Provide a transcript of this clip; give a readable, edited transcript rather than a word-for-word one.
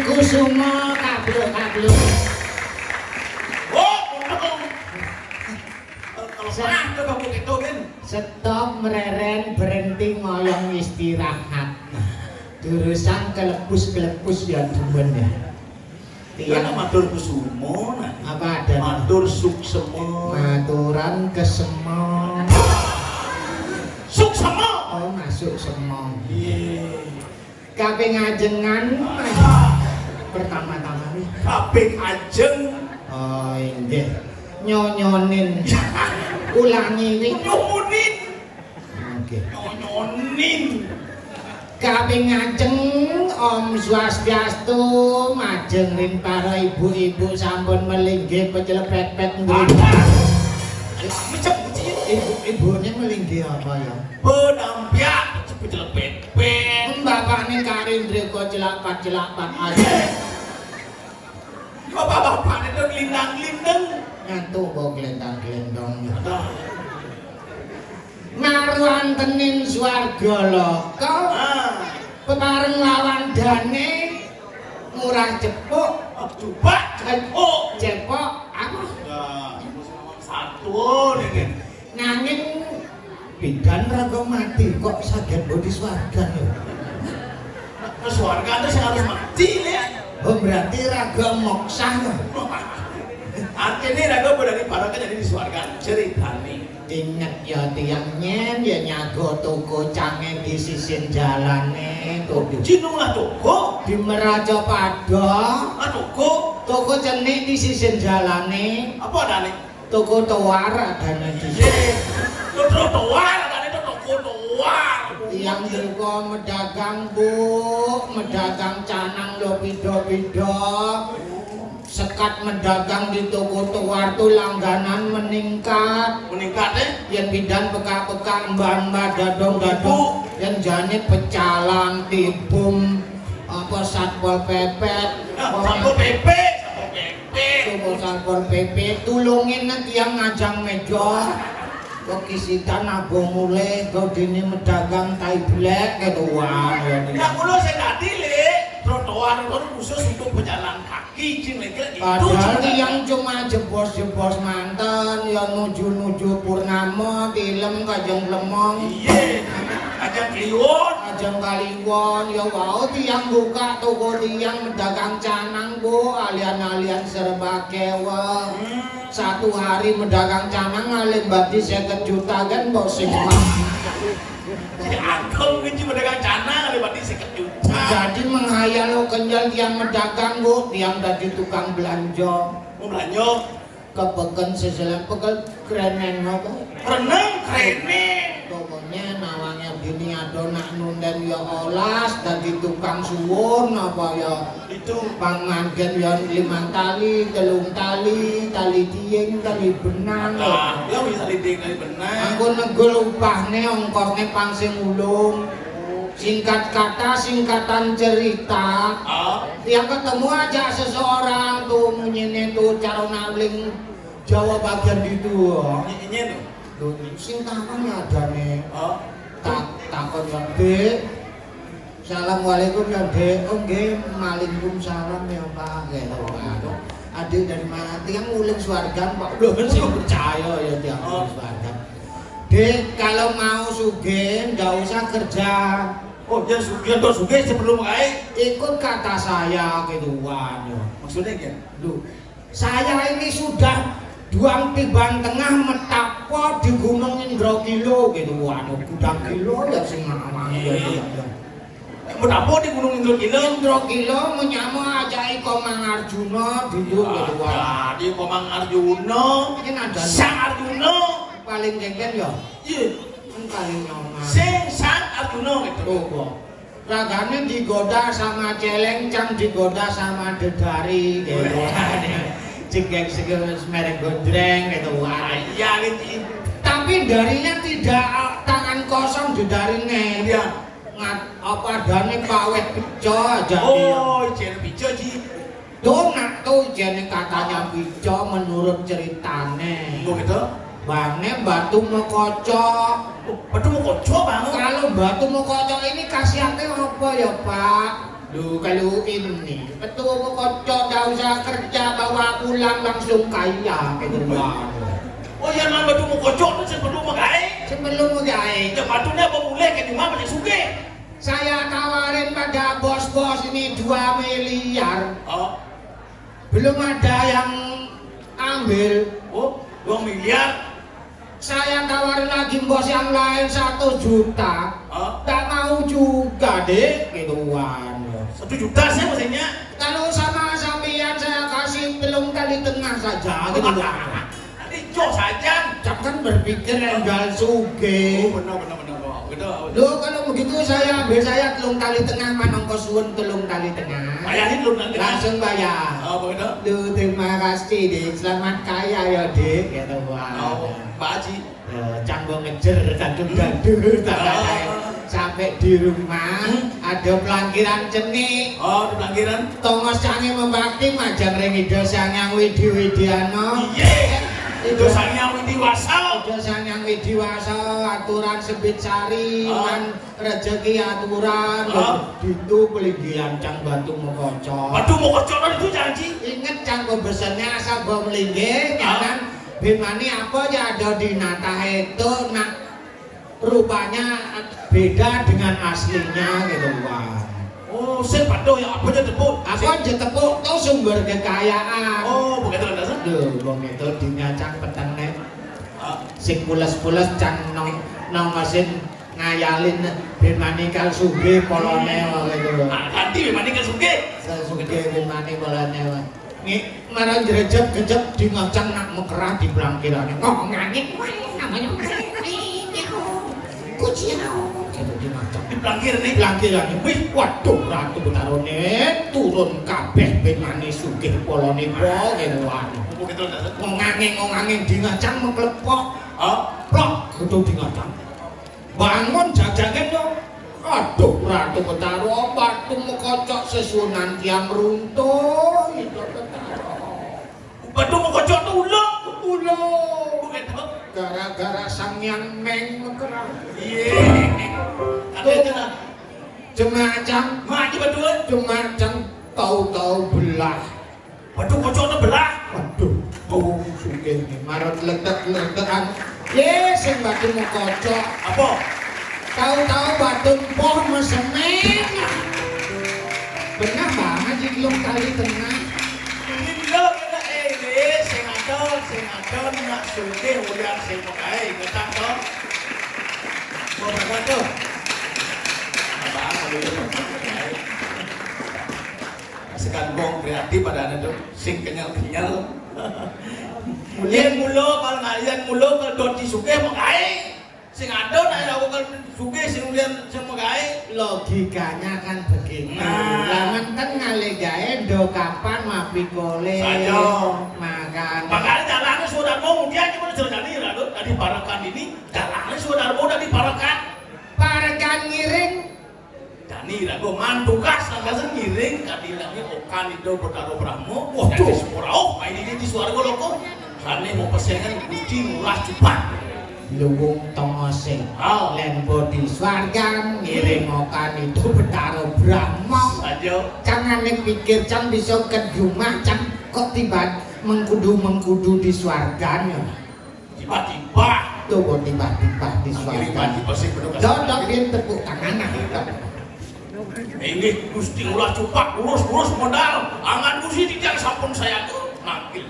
Kusumo kabluk-kabluk. Oh, kalau serah ke kamu itu kan. Stop mereren berhenti ngoyong istirahat. Jurusan kelepus-kelepus ya demen ya. Tiang matur kusumo nah. Apa ada? Matur suksemo. Maturan kesemo. Suksemo. Oh, masuk semong. Iya. Kaping ajengan pertama-tama nih. Kaping ajeng. Oh, inggih. Nyonyonin. Ulangi wi. Nyonyonin. Oke. Nyonyonin. Kaping ajeng Om Swastiastu majeng rin para ibu-ibu sampun melinggih pejelepet-pet ngripta. Macam Ibu-ibunya melinggih apa ya? Penampiak pejelepet-pet. Bapaknya Karindri kok celak-celak aja. Bapak-bapak itu gelindang-gelindang. Nyatu kok gelendang-gelendong. Marwan tenin swarga loka. Pemareng lawan dane murah jepuk. Coba jepuk. Jepuk apa? Satu nih. Nanging bidan raga mati kok saged bodi swarga ya. Ke swarga itu saya harus mati ya. Oh berarti raga moksa ya. Artinya raga berani barangnya jadi di swarga ceritani. Ingat ya tiang nyen ya nyago toko cange di sisin jalane toko. Jinung lah toko. Di Meraja Pada. Toko. Toko cenik di sisin jalane. Apa ada nih? Toko towar adanya di sini. Toko towar ada nih toko towar. Yang dulu medagang bu, medagang canang lo pido-pido. Sekat mendagang di toko towar tuh langganan meningkat. Meningkat deh? Yang bidan peka-peka mbak-mbak dadong-dadong. Yang jane pecalang, tibum, apa satpol pepet. Satpol pp. Satpol pp tulungin nanti yang ngajang meja. Kok kisitan aku mulai kau dini medagang tai blek ketuan. Ya kulo saya tadi le. Trotoar itu khusus untuk pejalan kaki itu. Padahal yang cuma jebos-jebos manten, yang nuju-nuju purnama, film kajeng lemong. Iya, kajeng kliwon. Kajeng kaliwon, ya wow tiang buka toko tiang medagang canang bu, alian-alian serba kewa. Satu hari medagang canang ngalim badi 50 juta kan bau semua. Aku ngiji medagang canang ngalim badi 50 juta. Jadi menghayal lo kenjal tiang medagang bu, tiang dari tukang belanja. Mau belanja? Kepeken seselan pekel kerenan apa? Renang kereneng. Pokoknya nawangnya bini adonak nunden ya olas dari tukang suwun apa ya Itu panganten ya 5 tali, 3 tali, tali tieng, tali benang. ya bisa diding dari benang. Aku negel upahne ongkosne pangsing ulung. Singkat kata, singkatan cerita. Yang ketemu aja seseorang tuh munyine tuh cara naling Jawa bagian itu. Ini Tuh sing takon ya adane. Takon ya, Dek. Assalamualaikum ya, Dek. Oh nggih, waalaikumsalam ya, Pak. Gitu, Pak. Adik dari mana? Tiang nguling swargan, Pak. Lho, sing percaya ya tiang nguling swargan. Dek, kalau mau sugih nggak usah kerja. Oh, dia sugih atau sugih sebelum kaya? Ikut kata saya keduan ya. Maksudnya kan? Loh, saya ini sudah duang tiban tengah metapo di Gunung Indrokilo gitu. Waduh, gudang kilo ya sing mamang ya. Metapo di Gunung Indrokilo? Indrokilo menyamu aja Komang Arjuna dulu gitu. Di Komang Arjuna. Ini ada Sang Arjuna. paling genggen ya. Iya. Paling nyoman. Sing Sang Arjuna gitu. Tuh kok. Ragane digoda sama celeng, cang digoda sama dedari gitu. cek merek gondreng gitu kan. Iya gitu. Tapi darinya tidak tangan kosong didarinya. Iya. Apa adanya pawet pico aja. Oh, ijen pico ji. Donak tuh ijen katanya pico menurut ceritane. Begitu. Bangnya batu mau kocok. Batu mau kocok bang? Kalau batu mau kocok ini khasiatnya apa ya Pak? Duh kalau ini batu mau kocok gak usah kerja bawa pulang langsung kaya gitu Bang. Oh iya memang batu mau kocok itu sebelum mau gae? Sebelum mau gae. Ya batunya apa boleh ke di mana suge? Saya tawarin pada bos-bos ini 2 miliar. Oh. Belum ada yang ambil. Oh, 2 miliar. Saya tawarin lagi bos yang lain 1 juta. Tak mau juga deh gituan. 1 juta sih maksudnya. Kalau sama sampean saya kasih 3 kali tengah saja gitu. Nanti cok saja. Jangan berpikir enggal suge. Oh benar. Loh kalau begitu saya ambil saya 3 kali tengah manongko suwun 3 kali tengah. Bayarin lu nanti. Langsung bayar. Oh begitu. Loh terima kasih deh, selamat kaya ya dek gitu wah. Oh, Pak Haji. Canggung ngejer gaduh-gaduh sampai di rumah ada pelangkiran cenik. Oh, di pelangkiran. Tongos cange membakti majang rengi dosanyang widi-widiano. Iya. Dosanya Widi Wasal. Dosanyang widiwaso aturan sebit sari man rezeki aturan itu pelinggian cang batu mau kocok. Batu mau kocok itu janji. Ingat canggung besennya asal bawa melinggih kan. Bimani apa ya ada di nata itu nak rupanya beda dengan aslinya gitu Bang. Oh, saya padu ya apa aja tepuk. Apa aja tepuk tuh sumber kekayaan. Oh, begitu kan dasar. Duh, wong itu dinyacang petene. Sing pules-pules can nong mesin ngayalin bimani kal sugih polone gitu. Ganti bimani kal sugih. Sugih bimani polone. Nih, marah jerejep-gejep di ngacang nak mekerah di pelangkirane. Kok ngangit namanya kuciau. Gitu di ngacang. Di pelangkir nih. Pelangkirane. Wih, waduh Ratu Betarone turun kabeh bimani sugih polone po gitu anu. Begitu dasar. Nganging di ngacang mengklepok. Plok gitu di ngacang. Bangun jajangan yo. Aduh, Ratu Betaro, batu mengkocok sesunan tiang runtuh. Itu Betaro. Batu mengkocok tuh ulo. Begitu. Gara-gara sang yang meng mekerah. Iya. Ada aja. Jemacang. Mati batu. Jemacang tahu-tahu belah. Batu kocok tuh belah. Waduh, oh sugih nih, marot letek-letekan. Sing batu mengkocok. Apa? Tahu-tahu batu poh mesemen. Benar banget sih 3 kali tengah. Ini lo kita sing adon nak sugih ulian sing pekae ketak to. Mau berapa tuh? Apa sekandung kreatif pada ada tuh sing kenyal-kenyal. Yen mulo kalau ngalian mulo kalau doti sugih pekae. Sing adon ae aku kan sugih sing ulian sing pekae. Logikanya kan begitu. Laman kan ngale gae do kapan mapi kole. Saja. Makan. Makanya jalannya saudara kemudian cuma terjadi lalu dari parakan ini jalannya saudara muda di parakan. Parakan ngiring. Dani rago mantukas nanggasan ngiring kadilangnya okan itu berkaro brahmo. Waduh. Semurau main ini di suara loko. Kane mau pesengan gusti murah cepat. Luwung tongose lembo di swargan ngiring okan itu Betaro Brahmo. Saja. Jangan pikir can bisa ke rumah can kok tiba mengkudu di swargan ya. Tiba-tiba Tuh kok tiba-tiba di swargan. tiba-tiba sih penuh Dodok dia tepuk tangan nah. Ini gusti murah cepat urus modal. Angan gusti tidak sampun saya tuh. Nakil